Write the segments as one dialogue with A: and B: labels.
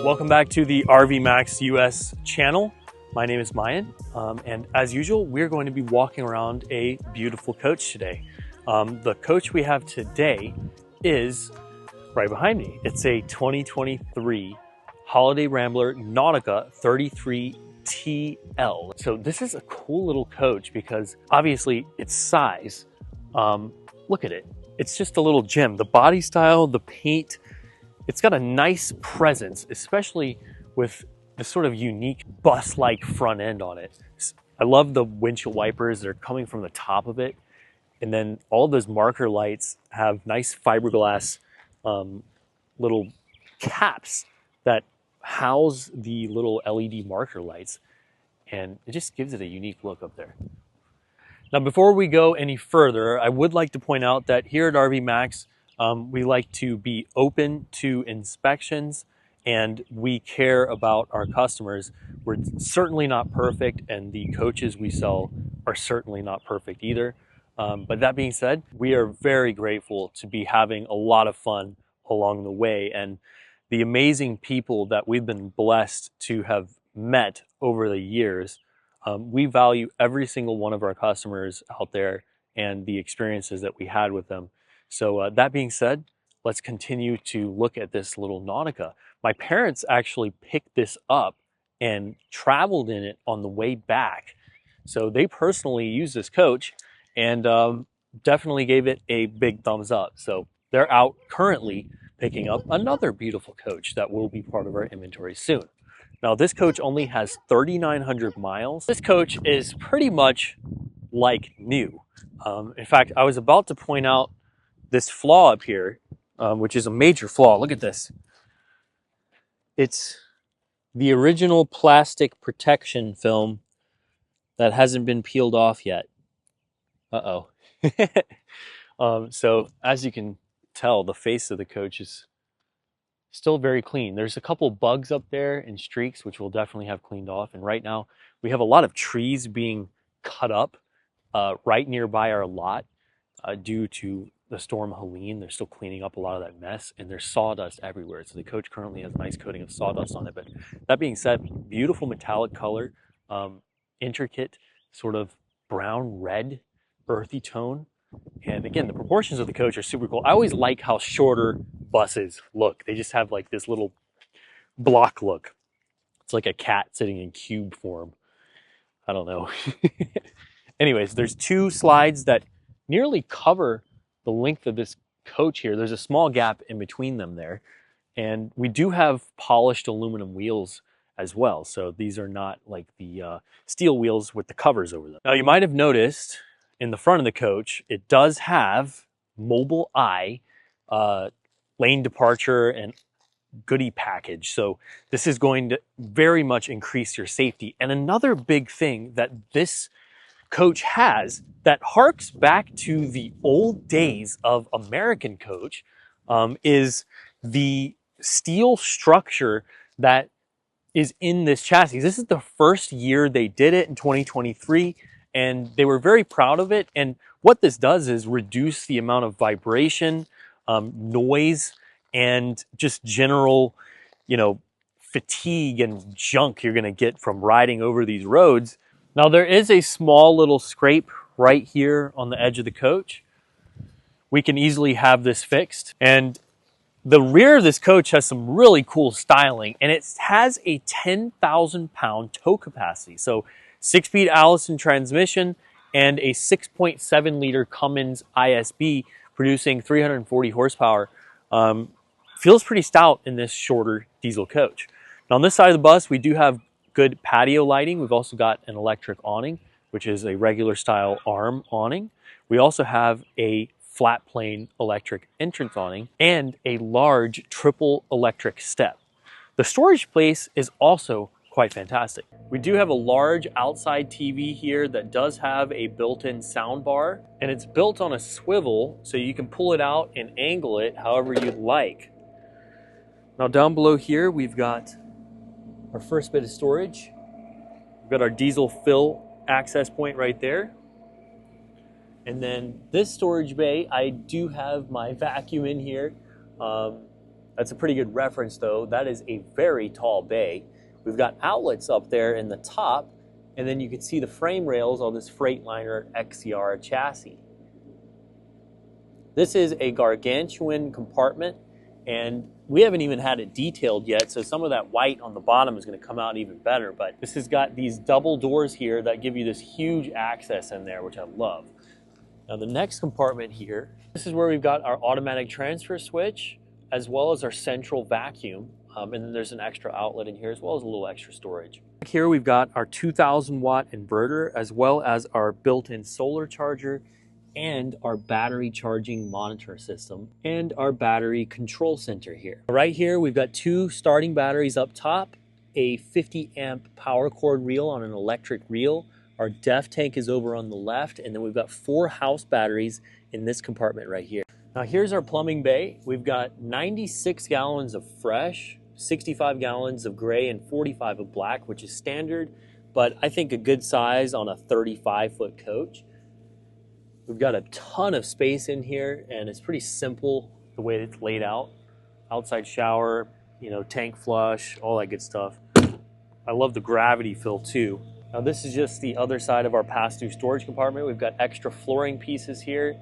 A: Welcome back to the RV Max US channel. My name is Mayan, and as usual, we're going to be walking around a beautiful coach today. The coach we have today is right behind me. It's a 2023 Holiday Rambler Nautica 33 TL. So this is a cool little coach because obviously its size, look at it. It's just a little gem. The body style, the paint, it's got a nice presence, especially with the sort of unique bus-like front end on it. I love the windshield wipers that are coming from the top of it. And then all those marker lights have nice fiberglass little caps that house the little LED marker lights. And it just gives it a unique look up there. Now, before we go any further, I would like to point out that here at RV Max, we like to be open to inspections and we care about our customers. We're certainly not perfect, and the coaches we sell are certainly not perfect either. But that being said, we are very grateful to be having a lot of fun along the way, and the amazing people that we've been blessed to have met over the years. We value every single one of our customers out there and the experiences that we had with them. So that being said, let's continue to look at this little Nautica. My parents actually picked this up and traveled in it on the way back. So they personally used this coach and definitely gave it a big thumbs up. So they're out currently picking up another beautiful coach that will be part of our inventory soon. Now, this coach only has 3,900 miles. This coach is pretty much like new. In fact, I was about to point out this flaw up here, which is a major flaw. Look at this. It's the original plastic protection film that hasn't been peeled off yet. Uh-oh. So as you can tell, the face of the coach is still very clean. There's a couple bugs up there and streaks, which we'll definitely have cleaned off. And right now we have a lot of trees being cut up right nearby our lot due to the storm Helene. They're still cleaning up a lot of that mess, and there's sawdust everywhere. So the coach currently has a nice coating of sawdust on it. But that being said, beautiful metallic color, intricate sort of brown red earthy tone. And again, the proportions of the coach are super cool. I always like how shorter buses look. They just have like this little block look. It's like a cat sitting in cube form. I don't know. Anyways, there's two slides that nearly cover the length of this coach here. There's a small gap in between them there. And we do have polished aluminum wheels as well. So these are not like the steel wheels with the covers over them. Now, you might have noticed in the front of the coach, it does have mobile eye, lane departure, and goodie package. So this is going to very much increase your safety. And another big thing that this coach has that harks back to the old days of American coach is the steel structure that is in this chassis. This is the first year they did it in 2023, and they were very proud of it. And what this does is reduce the amount of vibration, noise, and just general, fatigue and junk you're gonna get from riding over these roads. Now, there is a small little scrape right here on the edge of the coach. We can easily have this fixed. And the rear of this coach has some really cool styling, and it has a 10,000 pound tow capacity. So 6-speed Allison transmission and a 6.7 liter Cummins ISB producing 340 horsepower. Feels pretty stout in this shorter diesel coach. Now, on this side of the bus, we do have good patio lighting. We've also got an electric awning, which is a regular style arm awning. We also have a flat plane electric entrance awning and a large triple electric step. The storage space is also quite fantastic. We do have a large outside TV here that does have a built-in sound bar, and it's built on a swivel so you can pull it out and angle it however you'd like. Now, down below here, we've got our first bit of storage. We've got our diesel fill access point right there. And then this storage bay, I do have my vacuum in here. That's a pretty good reference though. That is a very tall bay. We've got outlets up there in the top, and then you can see the frame rails on this Freightliner XCR chassis. This is a gargantuan compartment, and we haven't even had it detailed yet, so some of that white on the bottom is going to come out even better. But this has got these double doors here that give you this huge access in there, which I love. Now the next compartment here, this is where we've got our automatic transfer switch, as well as our central vacuum. And then there's an extra outlet in here, as well as a little extra storage. Here we've got our 2,000 watt inverter, as well as our built-in solar charger, and our battery charging monitor system, and our battery control center here. Right here, we've got two starting batteries up top, a 50 amp power cord reel on an electric reel. Our DEF tank is over on the left, and then we've got 4 house batteries in this compartment right here. Now here's our plumbing bay. We've got 96 gallons of fresh, 65 gallons of gray, and 45 of black, which is standard, but I think a good size on a 35-foot coach. We've got a ton of space in here, and it's pretty simple the way it's laid out. Outside shower, you know, tank flush, all that good stuff. I love the gravity fill too. Now this is just the other side of our pass-through storage compartment. We've got extra flooring pieces here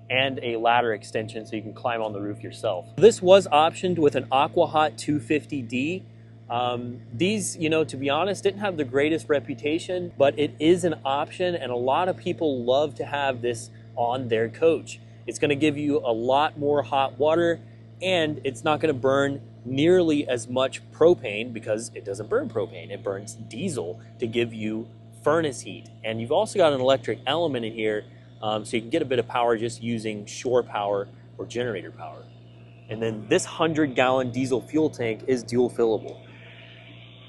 A: and a ladder extension so you can climb on the roof yourself. This was optioned with an AquaHot 250D. These, you know, to be honest, didn't have the greatest reputation, but it is an option, and a lot of people love to have this on their coach. It's going to give you a lot more hot water, and it's not going to burn nearly as much propane, because it doesn't burn propane. It burns diesel to give you furnace heat. And you've also got an electric element in here, so you can get a bit of power just using shore power or generator power. And then this 100-gallon diesel fuel tank is dual fillable.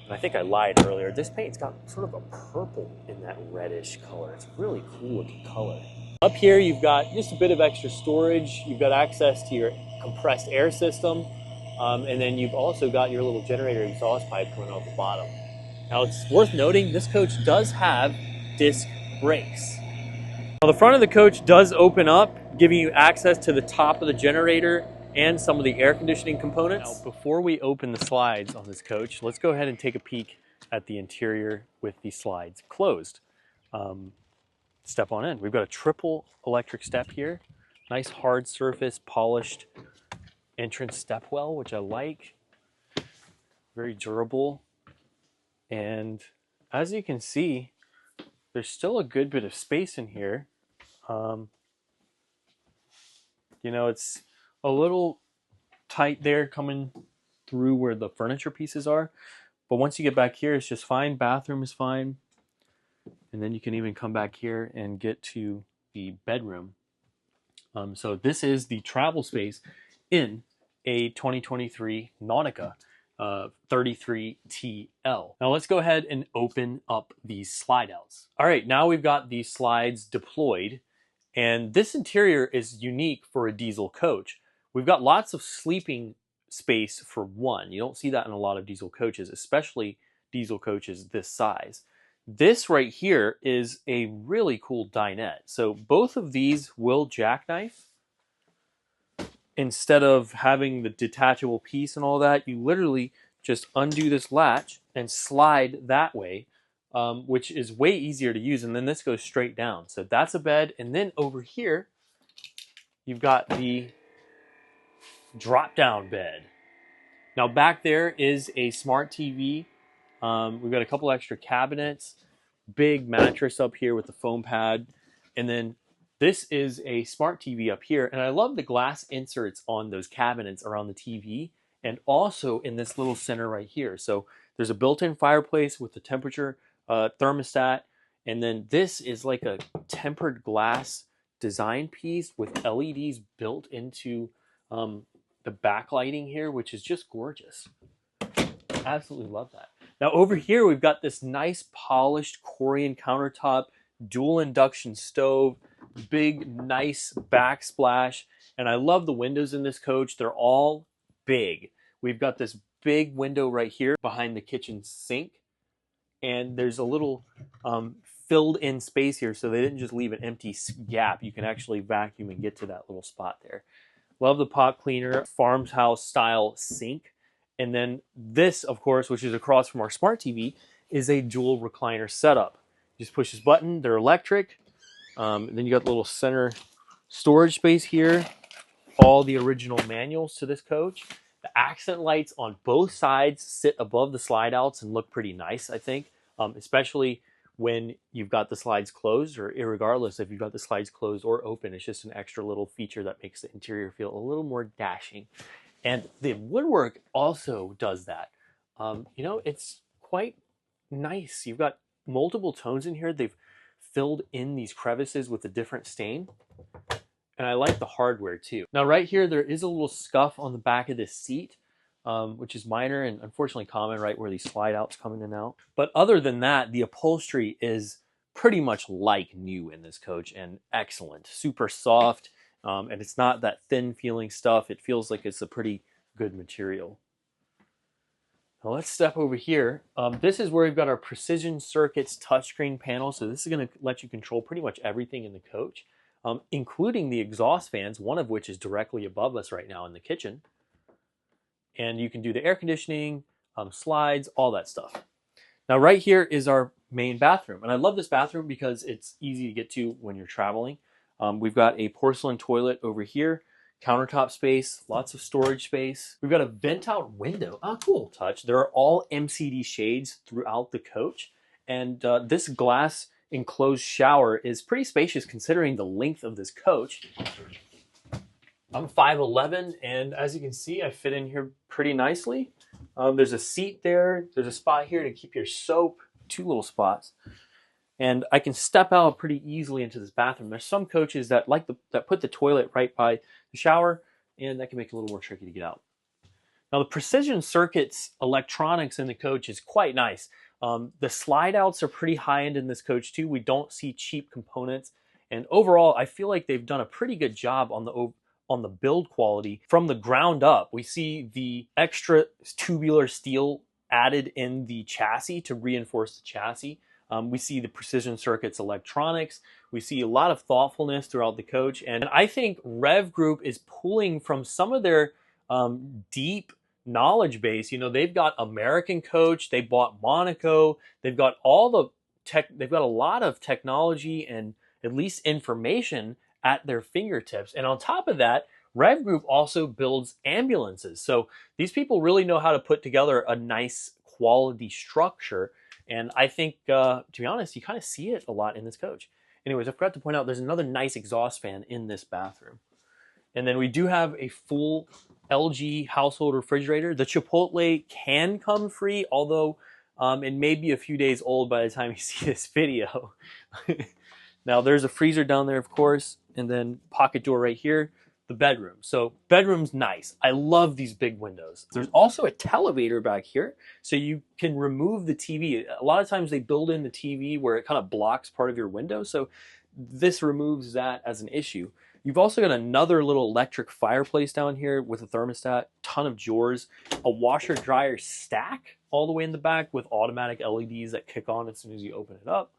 A: And I think I lied earlier. This paint's got sort of a purple in that reddish color. It's a really cool looking color. Up here, you've got just a bit of extra storage. You've got access to your compressed air system. And then you've also got your little generator exhaust pipe coming out the bottom. Now it's worth noting, this coach does have disc brakes. Now the front of the coach does open up, giving you access to the top of the generator and some of the air conditioning components. Now, before we open the slides on this coach, let's go ahead and take a peek at the interior with the slides closed. Step on in. We've got a triple electric step here. Nice hard surface, polished entrance step well, which I like. Very durable. And as you can see, there's still a good bit of space in here. You know, it's a little tight there coming through where the furniture pieces are, but once you get back here, it's just fine. Bathroom is fine, and then you can even come back here and get to the bedroom. So this is the travel space in a 2023 Nautica 33TL. Now let's go ahead and open up these slide outs. All right, now we've got these slides deployed, and this interior is unique for a diesel coach. We've got lots of sleeping space for one. You don't see that in a lot of diesel coaches, especially diesel coaches this size. This right here is a really cool dinette. So both of these will jackknife. Instead of having the detachable piece and all that, you literally just undo this latch and slide that way, which is way easier to use. And then this goes straight down. So that's a bed. And then over here, you've got the drop-down bed. Now back there is a smart TV. We've got a couple extra cabinets, big mattress up here with the foam pad, and then this is a smart TV up here. And I love the glass inserts on those cabinets around the TV, and also in this little center right here. So there's a built-in fireplace with the temperature thermostat, and then this is like a tempered glass design piece with LEDs built into the backlighting here, which is just gorgeous. Absolutely love that. Now over here, we've got this nice polished Corian countertop, dual induction stove, big, nice backsplash. And I love the windows in this coach. They're all big. We've got this big window right here behind the kitchen sink. And there's a little filled in space here, so they didn't just leave an empty gap. You can actually vacuum and get to that little spot there. Love the pot cleaner, farmhouse style sink. And then this, of course, which is across from our smart TV, is a dual recliner setup. Just push this button, they're electric. Then you got the little center storage space here. All the original manuals to this coach. The accent lights on both sides sit above the slide outs and look pretty nice, I think, especially when you've got the slides closed, or irregardless if you've got the slides closed or open. It's just an extra little feature that makes the interior feel a little more dashing. And the woodwork also does that. You know, it's quite nice. You've got multiple tones in here. They've filled in these crevices with a different stain. And I like the hardware too. Now right here, there is a little scuff on the back of this seat, which is minor and unfortunately common right where these slide outs come in and out. But other than that, the upholstery is pretty much like new in this coach and excellent. Super soft, and it's not that thin feeling stuff. It feels like it's a pretty good material. Now let's step over here. This is where we've got our Precision Circuits touchscreen panel. So this is gonna let you control pretty much everything in the coach. Including the exhaust fans, one of which is directly above us right now in the kitchen. And you can do the air conditioning, slides, all that stuff. Now right here is our main bathroom. And I love this bathroom because it's easy to get to when you're traveling. We've got a porcelain toilet over here, countertop space, lots of storage space. We've got a vent out window. Oh, cool touch. There are all MCD shades throughout the coach. And this glass enclosed shower is pretty spacious considering the length of this coach. I'm 5'11", and as you can see, I fit in here pretty nicely. There's a seat there. There's a spot here to keep your soap, 2 little spots. And I can step out pretty easily into this bathroom. There's some coaches that that put the toilet right by the shower, and that can make it a little more tricky to get out. Now the Precision Circuits electronics in the coach is quite nice. The slide outs are pretty high end in this coach too. We don't see cheap components. And overall, I feel like they've done a pretty good job on the build quality from the ground up. We see the extra tubular steel added in the chassis to reinforce the chassis. We see the Precision Circuits electronics. We see a lot of thoughtfulness throughout the coach. And I think Rev Group is pulling from some of their deep knowledge base. You know, they've got American Coach, they bought Monaco, they've got all the tech, they've got a lot of technology and at least information at their fingertips. And on top of that, Rev Group also builds ambulances. So these people really know how to put together a nice quality structure. And I think, to be honest, you kind of see it a lot in this coach. Anyways, I forgot to point out there's another nice exhaust fan in this bathroom. And then we do have a full LG household refrigerator. The Chipotle can come free, although it may be a few days old by the time you see this video. Now there's a freezer down there, of course, and then pocket door right here, the bedroom. So bedroom's nice. I love these big windows. There's also a televator back here, so you can remove the TV. A lot of times they build in the TV where it kind of blocks part of your window, so this removes that as an issue. You've also got another little electric fireplace down here with a thermostat, ton of drawers, a washer dryer stack all the way in the back with automatic LEDs that kick on as soon as you open it up.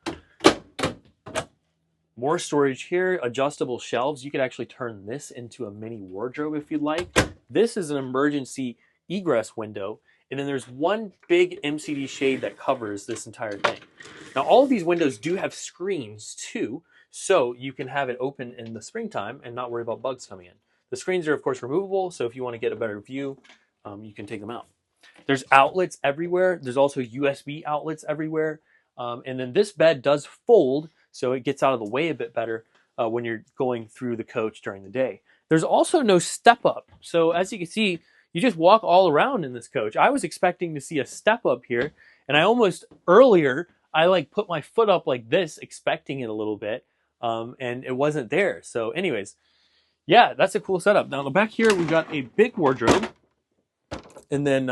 A: More storage here, adjustable shelves. You could actually turn this into a mini wardrobe if you'd like. This is an emergency egress window, and then there's one big MCD shade that covers this entire thing. Now all of these windows do have screens too, so you can have it open in the springtime and not worry about bugs coming in. The screens are of course removable, so if you want to get a better view, you can take them out. There's outlets everywhere. There's also USB outlets everywhere. And then this bed does fold, so it gets out of the way a bit better when you're going through the coach during the day. There's also no step up. So as you can see, you just walk all around in this coach. I was expecting to see a step up here, and I almost earlier, I like put my foot up like this, expecting it a little bit. And it wasn't there. So anyways, yeah, that's a cool setup. Now back here, we've got a big wardrobe. And then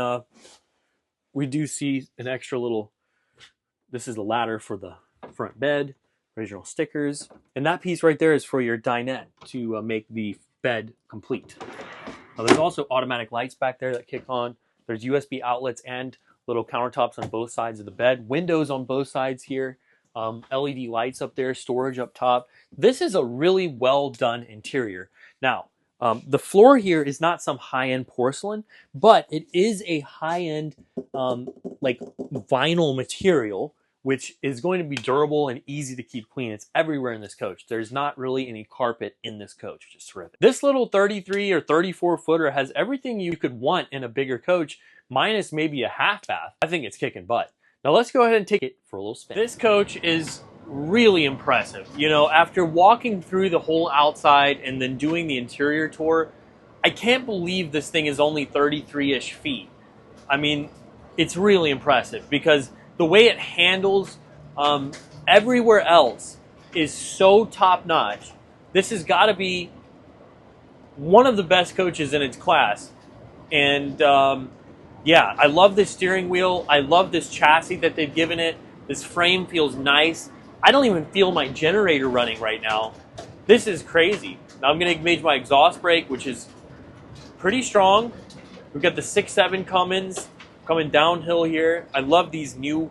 A: we do see an extra little, this is the ladder for the front bed, original stickers. And that piece right there is for your dinette to make the bed complete. Now there's also automatic lights back there that kick on. There's USB outlets and little countertops on both sides of the bed. Windows on both sides here. LED lights up there, storage up top. This is a really well done interior. Now, The floor here is not some high-end porcelain, but it is a high-end like vinyl material, which is going to be durable and easy to keep clean. It's everywhere in this coach. There's not really any carpet in this coach, which is terrific. This little 33 or 34 footer has everything you could want in a bigger coach, minus maybe a half bath. I think it's kicking butt. Now let's go ahead and take it for a little spin. This coach is really impressive. You know, after walking through the whole outside and then doing the interior tour, I can't believe this thing is only 33-ish feet. I mean, it's really impressive because the way it handles everywhere else is so top-notch. This has got to be one of the best coaches in its class. And yeah, I love this steering wheel. I love this chassis that they've given it. This frame feels nice. I don't even feel my generator running right now. This is crazy. Now I'm going to engage my exhaust brake, which is pretty strong. We've got the 6.7 Cummins coming downhill here. I love these new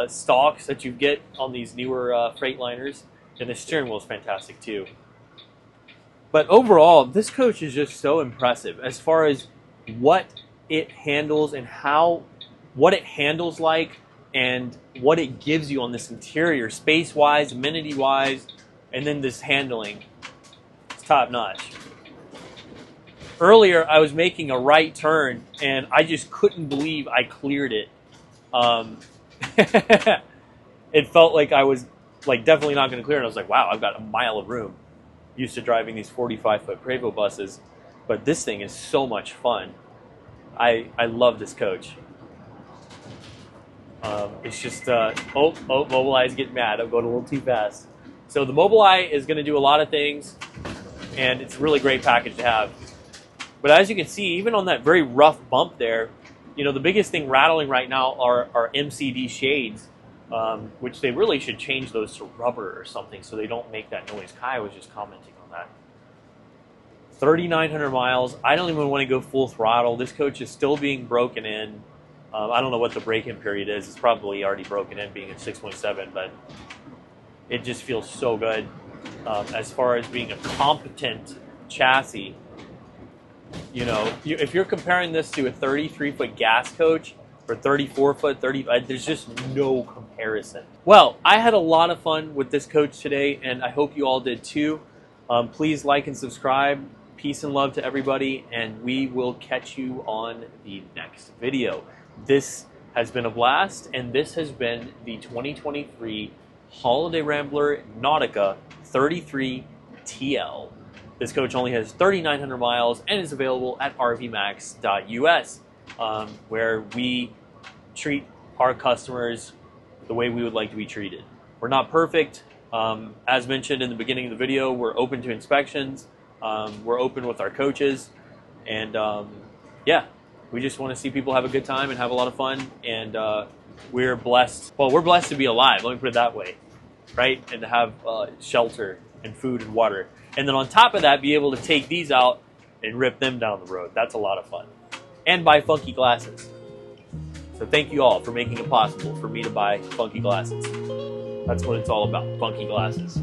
A: stalks that you get on these newer Freightliners. And the steering wheel is fantastic too. But overall, this coach is just so impressive as far as what it handles and what it handles like, and what it gives you on this interior, space-wise, amenity-wise, and then this handling. It's top-notch. Earlier, I was making a right turn, and I just couldn't believe I cleared it. It felt like I was definitely not going to clear it. I was like, wow, I've got a mile of room. Used to driving these 45-foot Prevost buses, but this thing is so much fun. I love this coach. It's just, Mobileye's getting mad. I'm going a little too fast. So the Mobileye is going to do a lot of things, and it's a really great package to have. But as you can see, even on that very rough bump there, you know, the biggest thing rattling right now are MCD shades, which they really should change those to rubber or something so they don't make that noise. Kai was just commenting on that. 3,900 miles. I don't even want to go full throttle. This coach is still being broken in. I don't know what the break-in period is. It's probably already broken in, being at 6.7, but it just feels so good. As far as being a competent chassis, you know, if you're comparing this to a 33-foot gas coach or 34-foot, there's just no comparison. Well, I had a lot of fun with this coach today, and I hope you all did too. Please like and subscribe. Peace and love to everybody, and we will catch you on the next video. This has been a blast, and this has been the 2023 Holiday Rambler Nautica 33 TL. This coach only has 3,900 miles and is available at rvmax.us, where we treat our customers the way we would like to be treated. We're not perfect. As mentioned in the beginning of the video, we're open to inspections. We're open with our coaches, and yeah, we just want to see people have a good time and have a lot of fun, and we're blessed. Well, we're blessed to be alive, let me put it that way, right? And to have shelter and food and water. And then on top of that, be able to take these out and rip them down the road. That's a lot of fun. And buy funky glasses. So thank you all for making it possible for me to buy funky glasses. That's what it's all about, funky glasses.